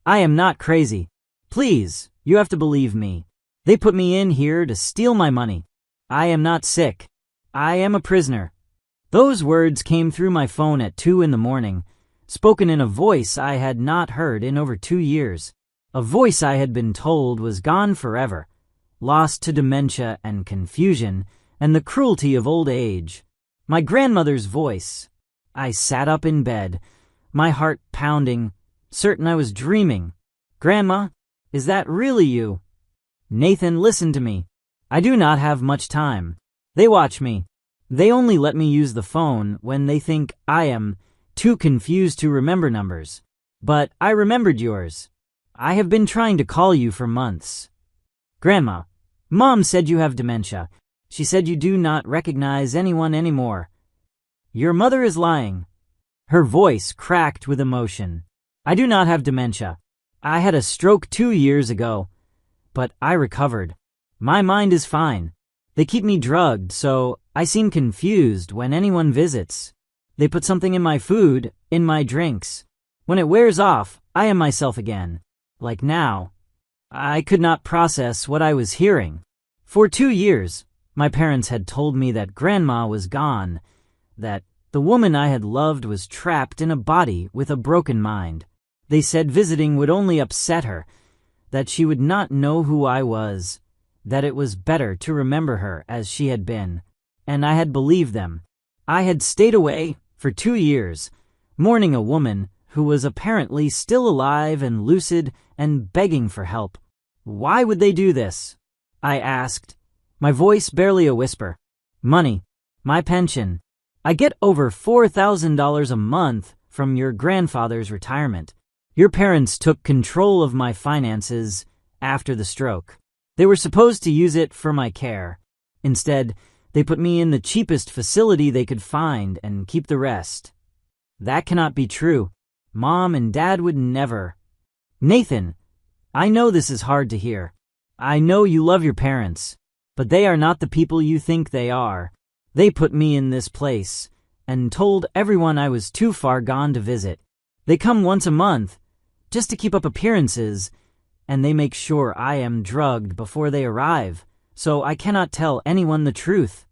I am not crazy. Please, you have to believe me. They put me in here to steal my money. I am not sick. I am a prisoner." Those words came through my phone at 2 in the morning, spoken in a voice I had not heard in over 2 years. A voice I had been told was gone forever, lost to dementia and confusion and the cruelty of old age. My grandmother's voice. I sat up in bed, my heart pounding, certain I was dreaming. "Grandma, is that really you?" "Nathan, listen to me. I do not have much time. They watch me. They only let me use the phone when they think I am too confused to remember numbers. But I remembered yours. I have been trying to call you for months." "Grandma, Mom said you have dementia. She said you do not recognize anyone anymore." "Your mother is lying." Her voice cracked with emotion. "I do not have dementia. I had a stroke 2 years ago, but I recovered. My mind is fine. They keep me drugged, so I seem confused when anyone visits. They put something in my food, in my drinks. When it wears off, I am myself again. Like now." I could not process what I was hearing. For 2 years, my parents had told me that Grandma was gone, that the woman I had loved was trapped in a body with a broken mind. They said visiting would only upset her, that she would not know who I was, that it was better to remember her as she had been. And I had believed them. I had stayed away for 2 years, mourning a woman who was apparently still alive and lucid and begging for help. Why would they do this? I asked, my voice barely a whisper. "Money. My pension. I get over $4,000 a month from your grandfather's retirement. Your parents took control of my finances after the stroke. They were supposed to use it for my care. Instead, they put me in the cheapest facility they could find and keep the rest. That cannot be true. Mom and Dad would never." "Nathan, I know this is hard to hear. I know you love your parents, but they are not the people you think they are. They put me in this place and told everyone I was too far gone to visit. They come once a month, just to keep up appearances, and they make sure I am drugged before they arrive, so I cannot tell anyone the truth."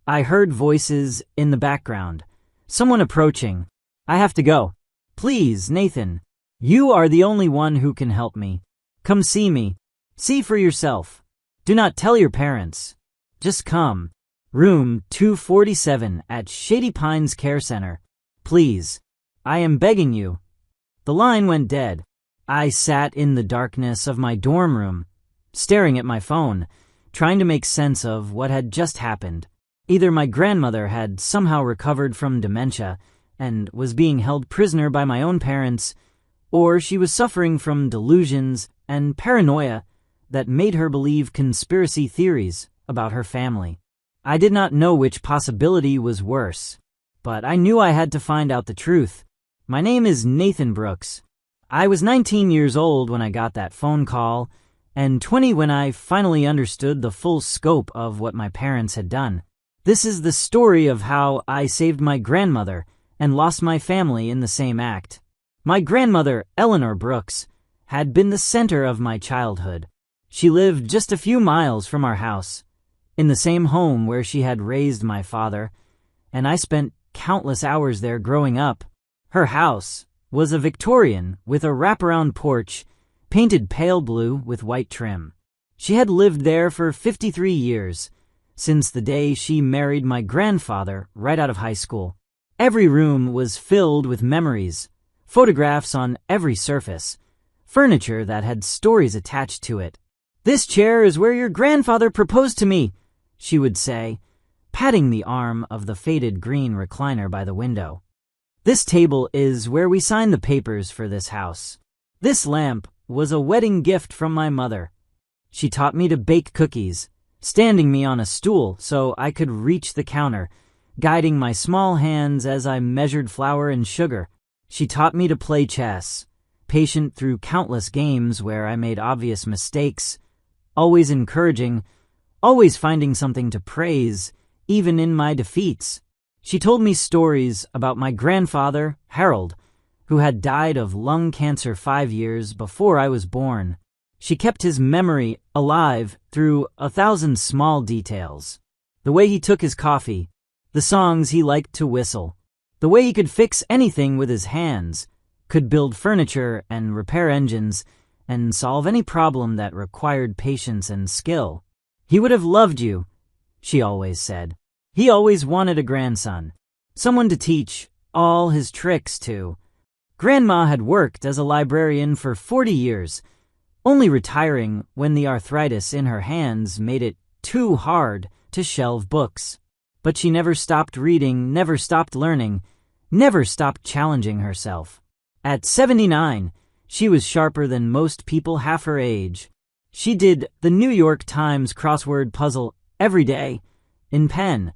I heard voices in the background. Someone approaching. "I have to go. Please, Nathan. You are the only one who can help me. Come see me. See for yourself. Do not tell your parents. Just come. Room 247 at Shady Pines Care Center. Please. I am begging you." The line went dead. I sat in the darkness of my dorm room, staring at my phone, trying to make sense of what had just happened. Either my grandmother had somehow recovered from dementia and was being held prisoner by my own parents, or she was suffering from delusions and paranoia that made her believe conspiracy theories about her family. I did not know which possibility was worse, but I knew I had to find out the truth. My name is Nathan Brooks. I was 19 years old when I got that phone call, and 20 when I finally understood the full scope of what my parents had done. This is the story of how I saved my grandmother and lost my family in the same act. My grandmother, Eleanor Brooks, had been the center of my childhood. She lived just a few miles from our house, in the same home where she had raised my father, and I spent countless hours there growing up. Her house was a Victorian with a wraparound porch, painted pale blue with white trim. She had lived there for 53 years, since the day she married my grandfather right out of high school. Every room was filled with memories, photographs on every surface, furniture that had stories attached to it. "This chair is where your grandfather proposed to me," she would say, patting the arm of the faded green recliner by the window. "This table is where we signed the papers for this house. This lamp was a wedding gift from my mother. She taught me to bake cookies, standing me on a stool so I could reach the counter, guiding my small hands as I measured flour and sugar. She taught me to play chess, patient through countless games where I made obvious mistakes, always encouraging, always finding something to praise, even in my defeats. She told me stories about my grandfather, Harold, who had died of lung cancer 5 years before I was born. She kept his memory alive through 1,000 small details. The way he took his coffee, the songs he liked to whistle, the way he could fix anything with his hands, could build furniture and repair engines, and solve any problem that required patience and skill. He would have loved you, she always said. He always wanted a grandson, someone to teach all his tricks to. Grandma had worked as a librarian for 40 years, only retiring when the arthritis in her hands made it too hard to shelve books. But she never stopped reading, never stopped learning, never stopped challenging herself. At 79, she was sharper than most people half her age. She did the New York Times crossword puzzle every day, in pen,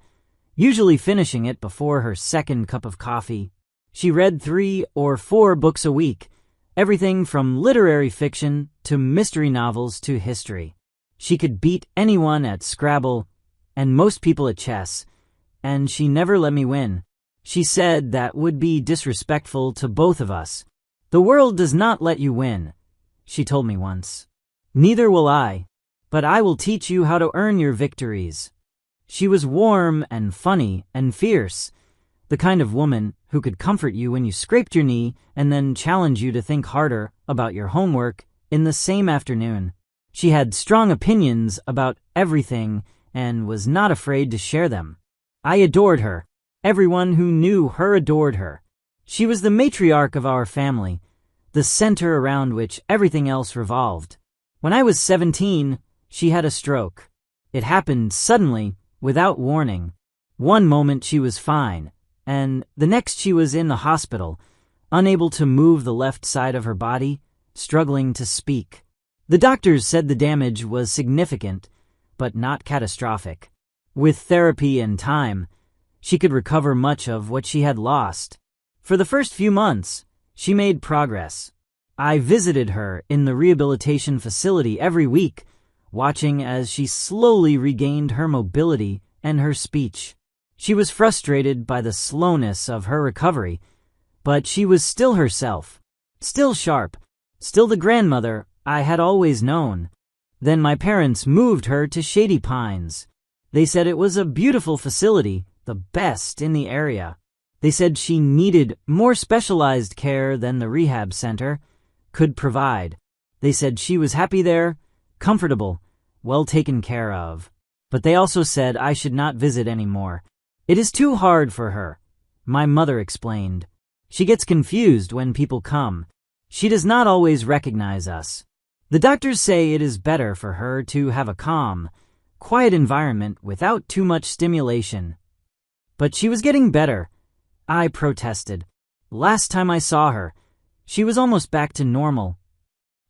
usually finishing it before her second cup of coffee. She read 3 or 4 books a week, everything from literary fiction to mystery novels to history. She could beat anyone at Scrabble and most people at chess, and she never let me win. She said that would be disrespectful to both of us. "The world does not let you win," she told me once. "Neither will I, but I will teach you how to earn your victories." She was warm and funny and fierce, the kind of woman who could comfort you when you scraped your knee and then challenge you to think harder about your homework in the same afternoon. She had strong opinions about everything and was not afraid to share them. I adored her. Everyone who knew her adored her. She was the matriarch of our family, the center around which everything else revolved. When I was 17, she had a stroke. It happened suddenly, without warning. One moment she was fine, and the next she was in the hospital, unable to move the left side of her body, struggling to speak. The doctors said the damage was significant, but not catastrophic. With therapy and time, she could recover much of what she had lost. For the first few months, she made progress. I visited her in the rehabilitation facility every week, watching as she slowly regained her mobility and her speech. She was frustrated by the slowness of her recovery, but she was still herself, still sharp, still the grandmother I had always known. Then my parents moved her to Shady Pines. They said it was a beautiful facility, the best in the area. They said she needed more specialized care than the rehab center could provide. They said she was happy there, comfortable, well taken care of. But they also said I should not visit anymore. "It is too hard for her," my mother explained. "She gets confused when people come. She does not always recognize us. The doctors say it is better for her to have a calm, quiet environment without too much stimulation." But she was getting better. I protested. Last time I saw her, she was almost back to normal.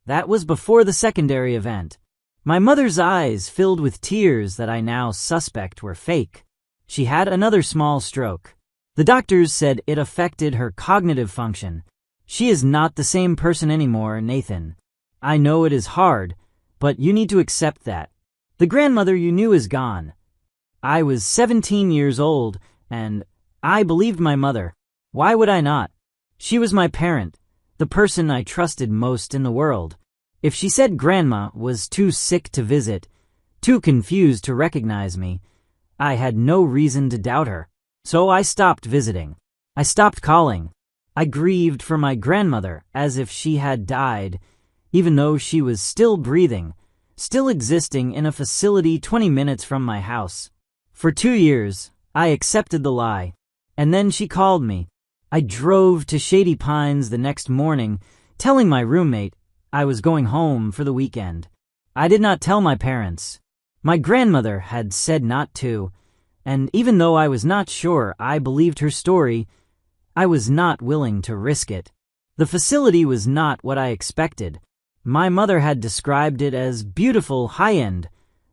That was before the secondary event. My mother's eyes filled with tears that I now suspect were fake. She had another small stroke. The doctors said it affected her cognitive function. "She is not the same person anymore, Nathan. I know it is hard, but you need to accept that. The grandmother you knew is gone." I was 17 years old, and I believed my mother. Why would I not? She was my parent, the person I trusted most in the world. If she said Grandma was too sick to visit, too confused to recognize me, I had no reason to doubt her. So I stopped visiting. I stopped calling. I grieved for my grandmother as if she had died, even though she was still breathing, still existing in a facility 20 minutes from my house. For 2 years, I accepted the lie. And then she called me. I drove to Shady Pines the next morning, telling my roommate I was going home for the weekend. I did not tell my parents. My grandmother had said not to, and even though I was not sure I believed her story, I was not willing to risk it. The facility was not what I expected. My mother had described it as beautiful, high-end,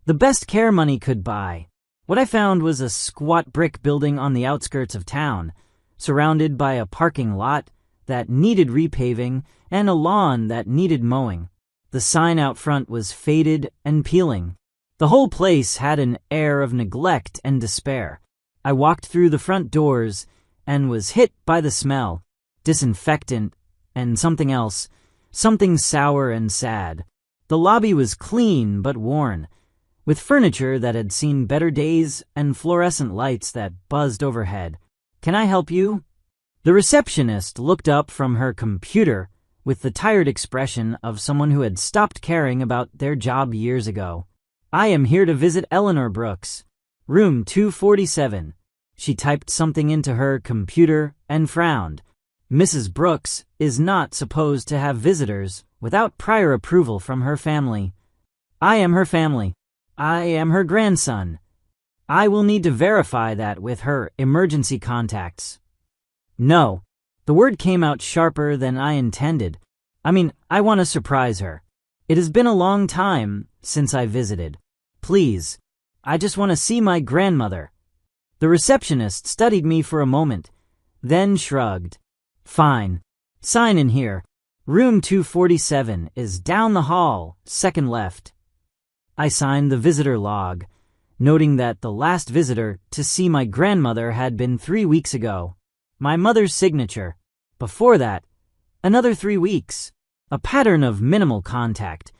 the best care money could buy. What I found was a squat brick building on the outskirts of town, surrounded by a parking lot that needed repaving and a lawn that needed mowing. The sign out front was faded and peeling. The whole place had an air of neglect and despair. I walked through the front doors and was hit by the smell. Disinfectant and something else, something sour and sad. The lobby was clean but worn, with furniture that had seen better days and fluorescent lights that buzzed overhead. "Can I help you?" The receptionist looked up from her computer with the tired expression of someone who had stopped caring about their job years ago. "I am here to visit Eleanor Brooks. Room 247. She typed something into her computer and frowned. Mrs. Brooks is not supposed to have visitors without prior approval from her family. "I am her family. I am her grandson. I will need to verify that with her emergency contacts." "No." The word came out sharper than I intended. I want to surprise her. It has been a long time since I visited. Please, I just want to see my grandmother. The receptionist studied me for a moment, then shrugged. "Fine. Sign in here. Room 247 is down the hall, second left." I signed the visitor log, noting that the last visitor to see my grandmother had been 3 weeks ago. My mother's signature. Before that, another 3 weeks. A pattern of minimal contact,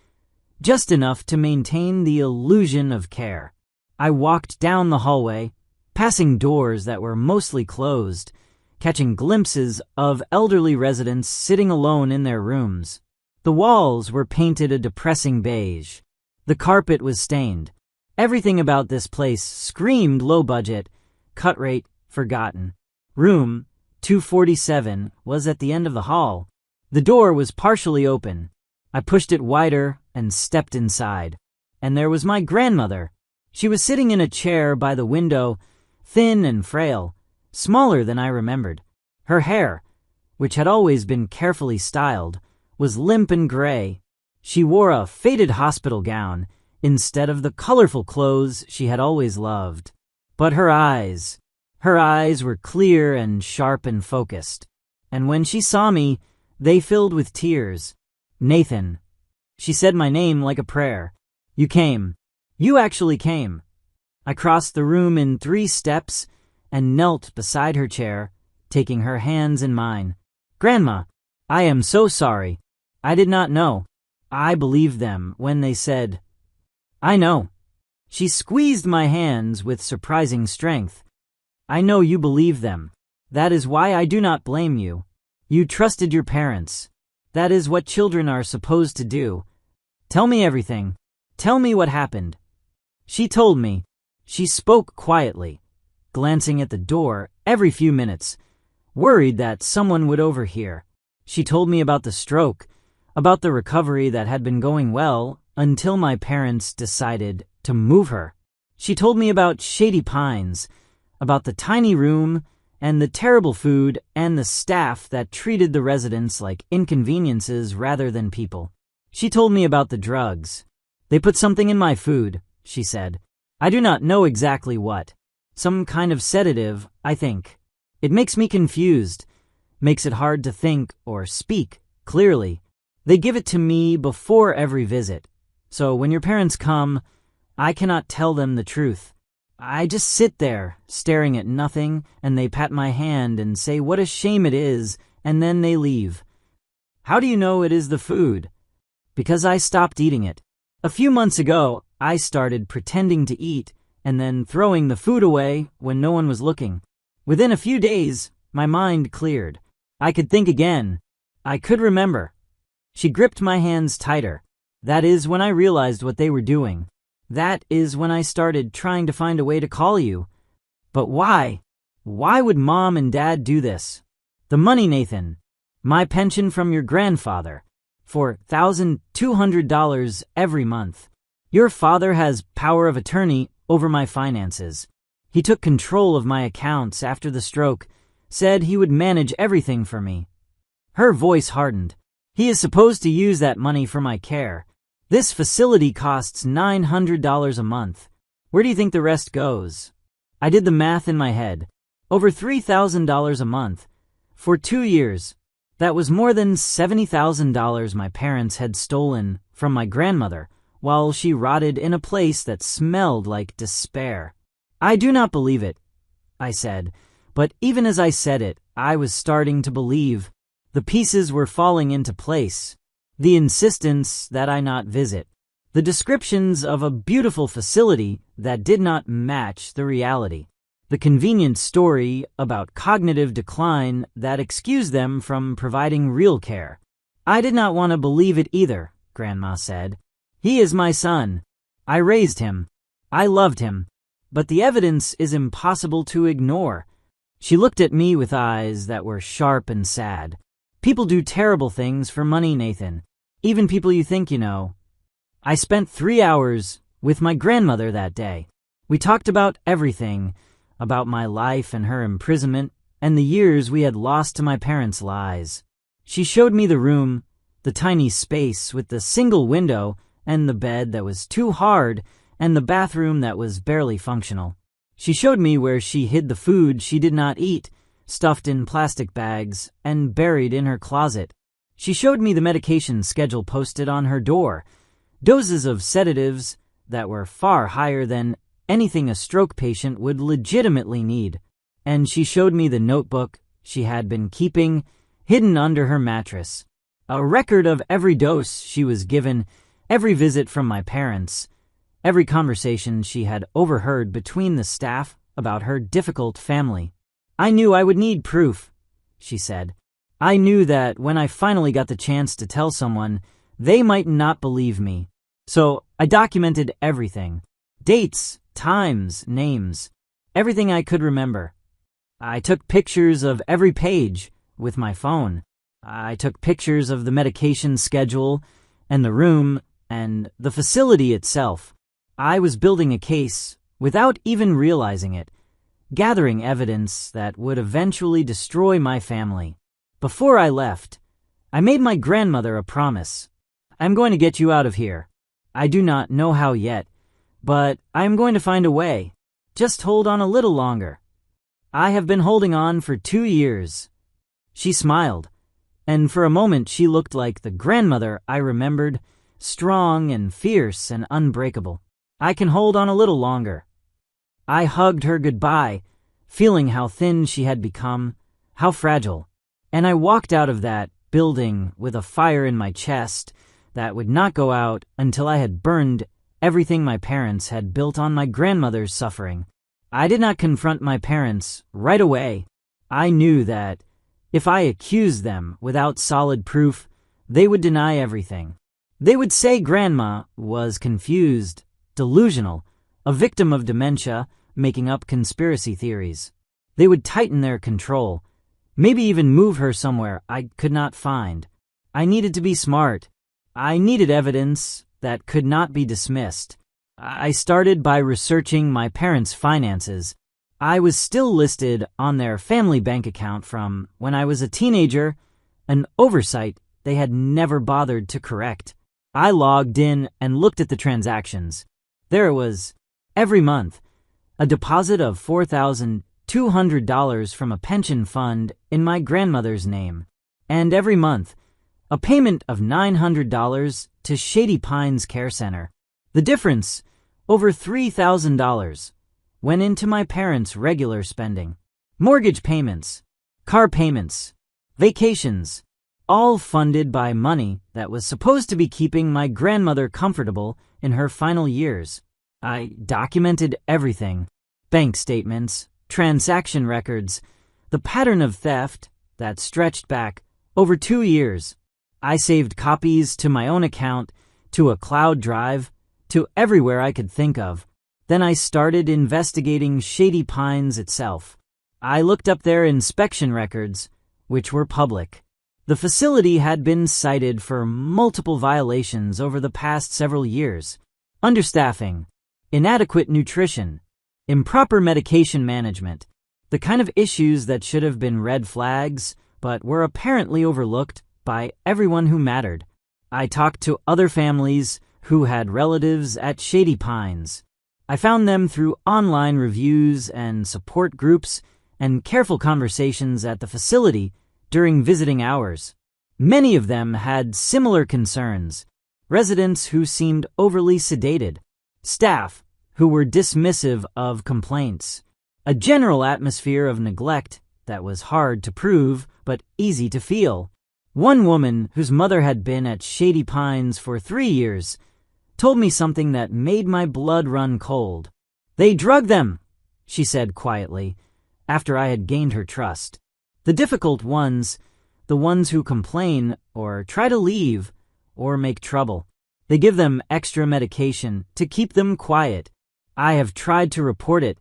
just enough to maintain the illusion of care. I walked down the hallway, passing doors that were mostly closed, catching glimpses of elderly residents sitting alone in their rooms. The walls were painted a depressing beige. The carpet was stained. Everything about this place screamed low budget, cut rate forgotten. Room 247 was at the end of the hall. The door was partially open. I pushed it wider and stepped inside. And there was my grandmother. She was sitting in a chair by the window, thin and frail, smaller than I remembered. Her hair, which had always been carefully styled, was limp and gray. She wore a faded hospital gown instead of the colorful clothes she had always loved. But her eyes were clear and sharp and focused. And when she saw me, they filled with tears. "Nathan." She said my name like a prayer. "You came. You actually came." I crossed the room in 3 steps and knelt beside her chair, taking her hands in mine. "Grandma, I am so sorry. I did not know. I believed them when they said..." "I know." She squeezed my hands with surprising strength. "I know you believe them. That is why I do not blame you. You trusted your parents. That is what children are supposed to do. Tell me everything. Tell me what happened." She told me. She spoke quietly, glancing at the door every few minutes, worried that someone would overhear. She told me about the stroke, about the recovery that had been going well until my parents decided to move her. She told me about Shady Pines, about the tiny room and the terrible food and the staff that treated the residents like inconveniences rather than people. She told me about the drugs. "They put something in my food," she said. "I do not know exactly what. Some kind of sedative, I think. It makes me confused, makes it hard to think or speak clearly. They give it to me before every visit, so when your parents come, I cannot tell them the truth. I just sit there, staring at nothing, and they pat my hand and say what a shame it is, and then they leave." "How do you know it is the food?" "Because I stopped eating it. A few months ago, I started pretending to eat, and then throwing the food away when no one was looking. Within a few days, my mind cleared. I could think again. I could remember." She gripped my hands tighter. "That is when I realized what they were doing. That is when I started trying to find a way to call you. But why? Why would Mom and Dad do this? The money, Nathan. My pension from your grandfather. $4,200 every month. Your father has power of attorney over my finances. He took control of my accounts after the stroke, said he would manage everything for me." Her voice hardened. "He is supposed to use that money for my care. This facility costs $900 a month. Where do you think the rest goes?" I did the math in my head. Over $3,000 a month. For 2 years. That was more than $70,000 my parents had stolen from my grandmother while she rotted in a place that smelled like despair. "I do not believe it," I said, but even as I said it, I was starting to believe. The pieces were falling into place. The insistence that I not visit. The descriptions of a beautiful facility that did not match the reality. The convenient story about cognitive decline that excused them from providing real care. I did not want to believe it either, Grandma said. He is my son. I raised him. I loved him. But the evidence is impossible to ignore. She looked at me with eyes that were sharp and sad. People do terrible things for money, Nathan. Even people you think you know. I spent 3 hours with my grandmother that day. We talked about everything, about my life and her imprisonment, and the years we had lost to my parents' lies. She showed me the room, the tiny space with the single window and the bed that was too hard and the bathroom that was barely functional. She showed me where she hid the food she did not eat, stuffed in plastic bags and buried in her closet. She showed me the medication schedule posted on her door, doses of sedatives that were far higher than anything a stroke patient would legitimately need. And she showed me the notebook she had been keeping hidden under her mattress. A record of every dose she was given, every visit from my parents, every conversation she had overheard between the staff about her difficult family. I knew I would need proof, she said. I knew that when I finally got the chance to tell someone, they might not believe me. So I documented everything. Dates, times, names, everything I could remember. I took pictures of every page with my phone. I took pictures of the medication schedule and the room and the facility itself. I was building a case without even realizing it, gathering evidence that would eventually destroy my family. Before I left, I made my grandmother a promise. I'm going to get you out of here. I do not know how yet, but I am going to find a way. Just hold on a little longer. I have been holding on for 2 years. She smiled, and for a moment she looked like the grandmother I remembered, strong and fierce and unbreakable. I can hold on a little longer. I hugged her goodbye, feeling how thin she had become, how fragile. And I walked out of that building with a fire in my chest that would not go out until I had burned everything my parents had built on my grandmother's suffering. I did not confront my parents right away. I knew that if I accused them without solid proof, they would deny everything. They would say Grandma was confused, delusional, a victim of dementia, making up conspiracy theories. They would tighten their control, maybe even move her somewhere I could not find. I needed to be smart. I needed evidence that could not be dismissed. I started by researching my parents' finances. I was still listed on their family bank account from when I was a teenager, an oversight they had never bothered to correct. I logged in and looked at the transactions. There it was, every month, a deposit of $4,200 from a pension fund in my grandmother's name, and every month, a payment of $900 to Shady Pines Care Center. The difference, over $3,000, went into my parents' regular spending. Mortgage payments, car payments, vacations, all funded by money that was supposed to be keeping my grandmother comfortable in her final years. I documented everything: bank statements, transaction records, the pattern of theft that stretched back over 2 years. I saved copies to my own account, to a cloud drive, to everywhere I could think of. Then I started investigating Shady Pines itself. I looked up their inspection records, which were public. The facility had been cited for multiple violations over the past several years: understaffing, inadequate nutrition, improper medication management, the kind of issues that should have been red flags but were apparently overlooked by everyone who mattered. I talked to other families who had relatives at Shady Pines. I found them through online reviews and support groups and careful conversations at the facility during visiting hours. Many of them had similar concerns: residents who seemed overly sedated, staff who were dismissive of complaints, a general atmosphere of neglect that was hard to prove but easy to feel. One woman, whose mother had been at Shady Pines for 3 years, told me something that made my blood run cold. "They drug them," she said quietly, after I had gained her trust. "The difficult ones, the ones who complain or try to leave or make trouble. They give them extra medication to keep them quiet. I have tried to report it,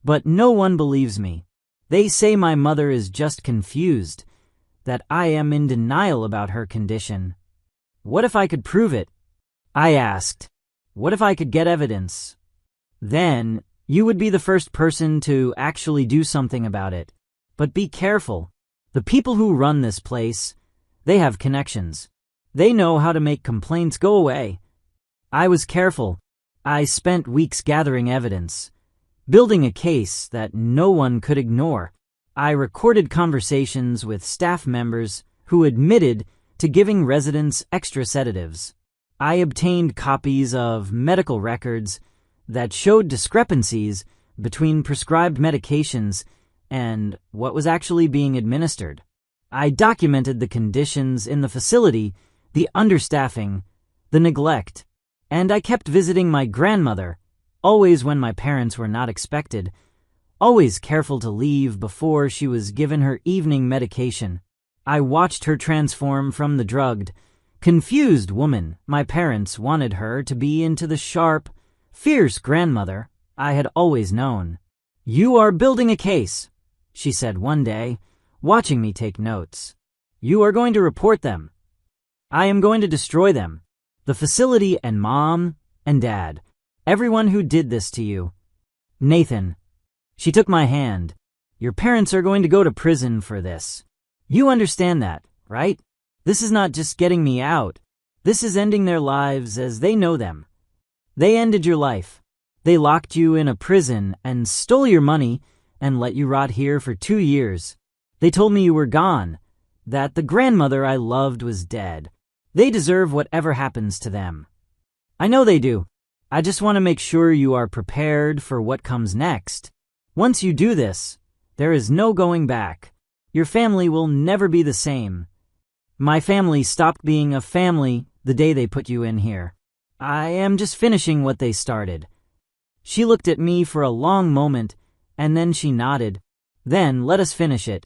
but no one believes me. They say my mother is just confused, that I am in denial about her condition. What if I could prove it?" I asked. "What if I could get evidence?" "Then you would be the first person to actually do something about it. But be careful. The people who run this place, they have connections. They know how to make complaints go away." I was careful. I spent weeks gathering evidence, building a case that no one could ignore. I recorded conversations with staff members who admitted to giving residents extra sedatives. I obtained copies of medical records that showed discrepancies between prescribed medications and what was actually being administered. I documented the conditions in the facility, the understaffing, the neglect, and I kept visiting my grandmother, always when my parents were not expected, always careful to leave before she was given her evening medication. I watched her transform from the drugged, confused woman my parents wanted her to be into the sharp, fierce grandmother I had always known. "You are building a case," she said one day, watching me take notes. "You are going to report them. I am going to destroy them. The facility and Mom and Dad. Everyone who did this to you. Nathan." She took my hand. "Your parents are going to go to prison for this. You understand that, right? This is not just getting me out. This is ending their lives as they know them. They ended your life. They locked you in a prison and stole your money and let you rot here for 2 years. They told me you were gone, that the grandmother I loved was dead. They deserve whatever happens to them. I know they do. I just want to make sure you are prepared for what comes next. Once you do this, there is no going back. Your family will never be the same. My family stopped being a family the day they put you in here. I am just finishing what they started." She looked at me for a long moment, and then she nodded. "Then let us finish it."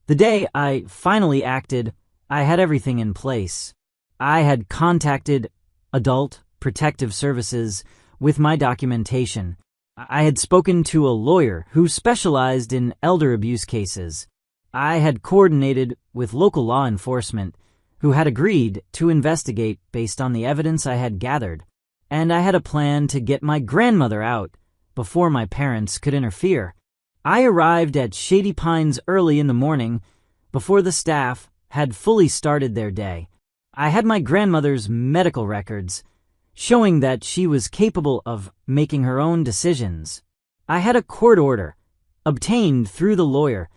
The day I finally acted, I had everything in place. I had contacted Adult Protective Services with my documentation. I had spoken to a lawyer who specialized in elder abuse cases. I had coordinated with local law enforcement, who had agreed to investigate based on the evidence I had gathered, and I had a plan to get my grandmother out before my parents could interfere. I arrived at Shady Pines early in the morning, before the staff had fully started their day. I had my grandmother's medical records, showing that she was capable of making her own decisions. I had a court order, obtained through the lawyer,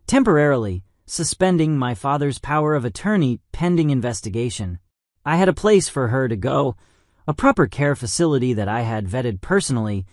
temporarily suspending my father's power of attorney pending investigation. I had a place for her to go, a proper care facility that I had vetted personally,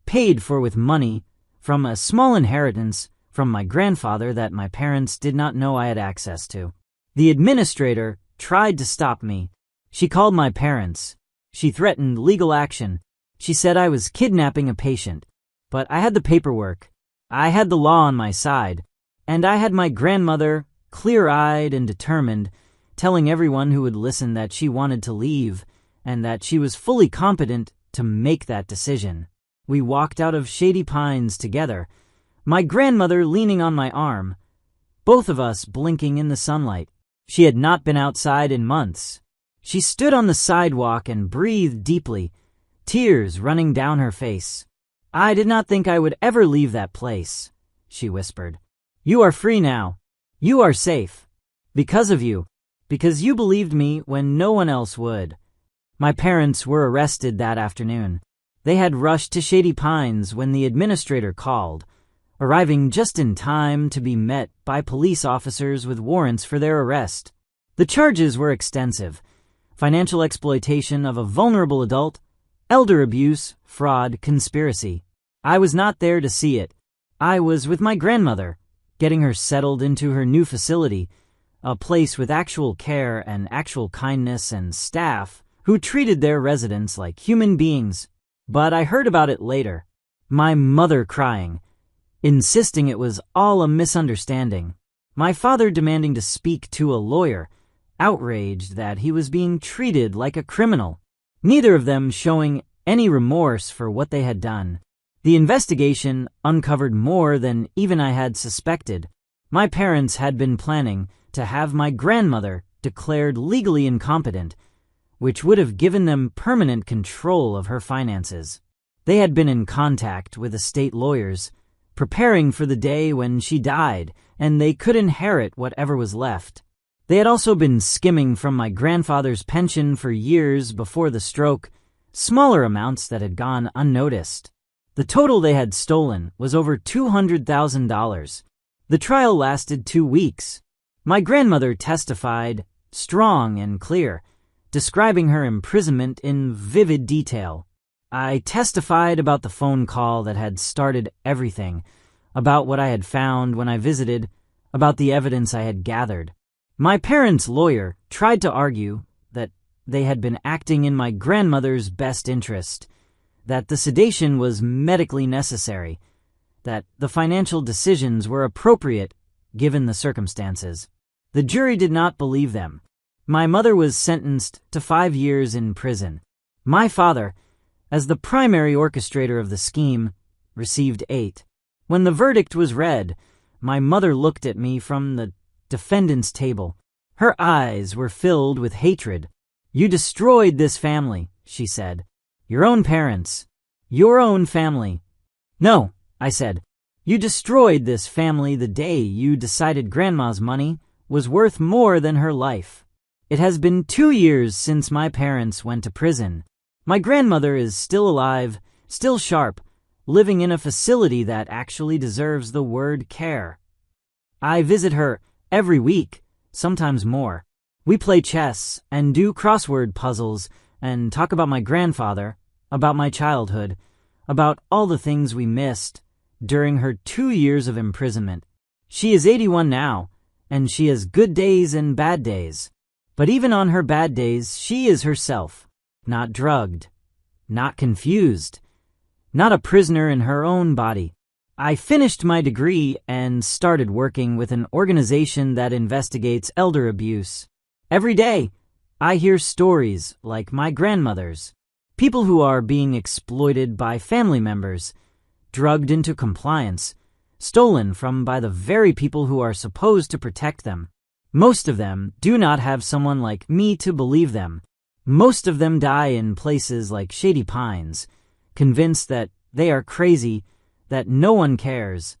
paid for with money from a small inheritance from my grandfather that my parents did not know I had access to. The administrator tried to stop me. She called my parents. She threatened legal action. She said I was kidnapping a patient. But I had the paperwork. I had the law on my side. And I had my grandmother, clear-eyed and determined, telling everyone who would listen that she wanted to leave and that she was fully competent to make that decision. We walked out of Shady Pines together, my grandmother leaning on my arm, both of us blinking in the sunlight. She had not been outside in months. She stood on the sidewalk and breathed deeply, tears running down her face. "I did not think I would ever leave that place," she whispered. "You are free now. You are safe. Because of you. Because you believed me when no one else would." My parents were arrested that afternoon. They had rushed to Shady Pines when the administrator called, arriving just in time to be met by police officers with warrants for their arrest. The charges were extensive: financial exploitation of a vulnerable adult, elder abuse, fraud, conspiracy. I was not there to see it. I was with my grandmother, getting her settled into her new facility, a place with actual care and actual kindness and staff who treated their residents like human beings. But I heard about it later. My mother crying, insisting it was all a misunderstanding. My father demanding to speak to a lawyer, outraged that he was being treated like a criminal. Neither of them showing any remorse for what they had done. The investigation uncovered more than even I had suspected. My parents had been planning to have my grandmother declared legally incompetent, which would have given them permanent control of her finances. They had been in contact with estate lawyers, preparing for the day when she died and they could inherit whatever was left. They had also been skimming from my grandfather's pension for years before the stroke, smaller amounts that had gone unnoticed. The total they had stolen was over $200,000. The trial lasted 2 weeks. My grandmother testified, strong and clear, describing her imprisonment in vivid detail. I testified about the phone call that had started everything, about what I had found when I visited, about the evidence I had gathered. My parents' lawyer tried to argue that they had been acting in my grandmother's best interest, that the sedation was medically necessary, that the financial decisions were appropriate given the circumstances. The jury did not believe them. My mother was sentenced to 5 years in prison. My father, as the primary orchestrator of the scheme, received 8. When the verdict was read, my mother looked at me from the defendant's table. Her eyes were filled with hatred. "You destroyed this family," she said. "Your own parents. Your own family." "No," I said. "You destroyed this family the day you decided Grandma's money was worth more than her life. It has been 2 years since my parents went to prison. My grandmother is still alive, still sharp, living in a facility that actually deserves the word care. I visit her every week, sometimes more. We play chess and do crossword puzzles and talk about my grandfather, about my childhood, about all the things we missed during her 2 years of imprisonment. She is 81 now, and she has good days and bad days. But even on her bad days, she is herself, not drugged, not confused, not a prisoner in her own body. I finished my degree and started working with an organization that investigates elder abuse. Every day, I hear stories like my grandmother's, people who are being exploited by family members, drugged into compliance, stolen from by the very people who are supposed to protect them. Most of them do not have someone like me to believe them. Most of them die in places like Shady Pines, convinced that they are crazy, that no one cares,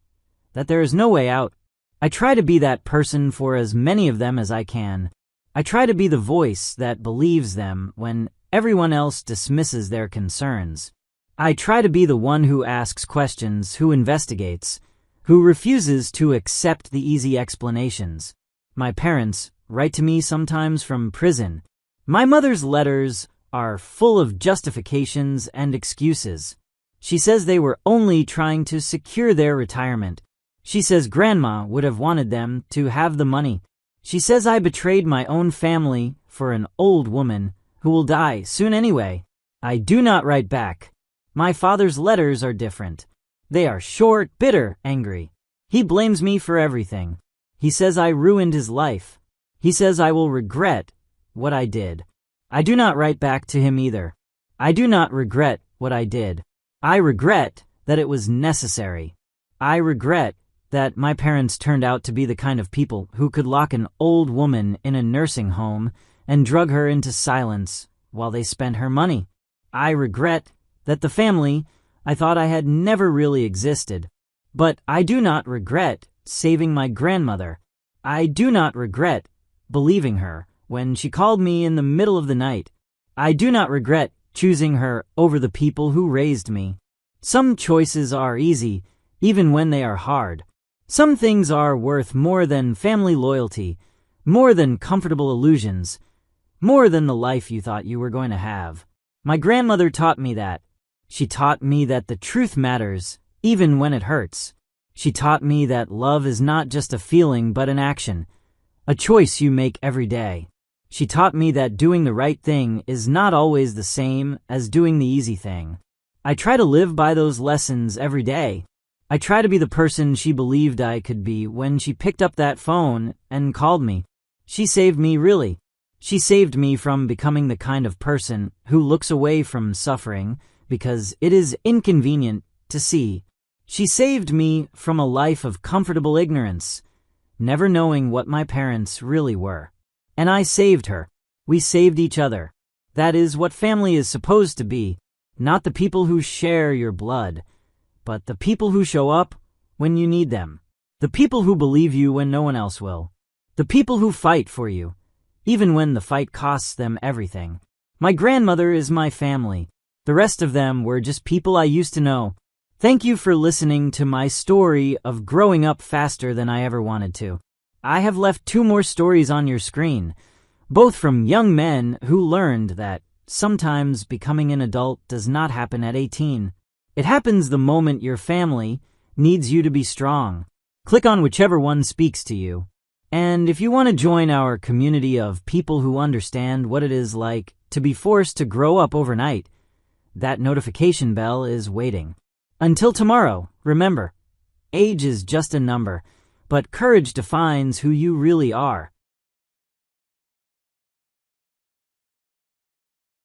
that there is no way out. I try to be that person for as many of them as I can. I try to be the voice that believes them when everyone else dismisses their concerns. I try to be the one who asks questions, who investigates, who refuses to accept the easy explanations. My parents write to me sometimes from prison. My mother's letters are full of justifications and excuses. She says they were only trying to secure their retirement. She says Grandma would have wanted them to have the money. She says I betrayed my own family for an old woman who will die soon anyway. I do not write back. My father's letters are different. They are short, bitter, angry. He blames me for everything. He says I ruined his life. He says I will regret what I did. I do not write back to him either. I do not regret what I did. I regret that it was necessary. I regret that my parents turned out to be the kind of people who could lock an old woman in a nursing home and drug her into silence while they spent her money. I regret that the family I thought I had never really existed. But I do not regret saving my grandmother. I do not regret believing her when she called me in the middle of the night. I do not regret choosing her over the people who raised me. Some choices are easy, even when they are hard. Some things are worth more than family loyalty, more than comfortable illusions, more than the life you thought you were going to have. My grandmother taught me that. She taught me that the truth matters, even when it hurts. She taught me that love is not just a feeling but an a choice you make every day. She taught me that doing the right thing is not always the same as doing the easy thing. I try to live by those lessons every day. I try to be the person she believed I could be when she picked up that phone and called me. She saved me, really. She saved me from becoming the kind of person who looks away from suffering because it is inconvenient to see. She saved me from a life of comfortable ignorance, never knowing what my parents really were. And I saved her. We saved each other. That is what family is supposed to be, not the people who share your blood, but the people who show up when you need them. The people who believe you when no one else will. The people who fight for you, even when the fight costs them everything. My grandmother is my family. The rest of them were just people I used to know. Thank you for listening to my story of growing up faster than I ever wanted to. I have left 2 more stories on your screen, both from young men who learned that sometimes becoming an adult does not happen at 18. It happens the moment your family needs you to be strong. Click on whichever one speaks to you. And if you want to join our community of people who understand what it is like to be forced to grow up overnight, that notification bell is waiting. Until tomorrow, remember, age is just a number, but courage defines who you really are.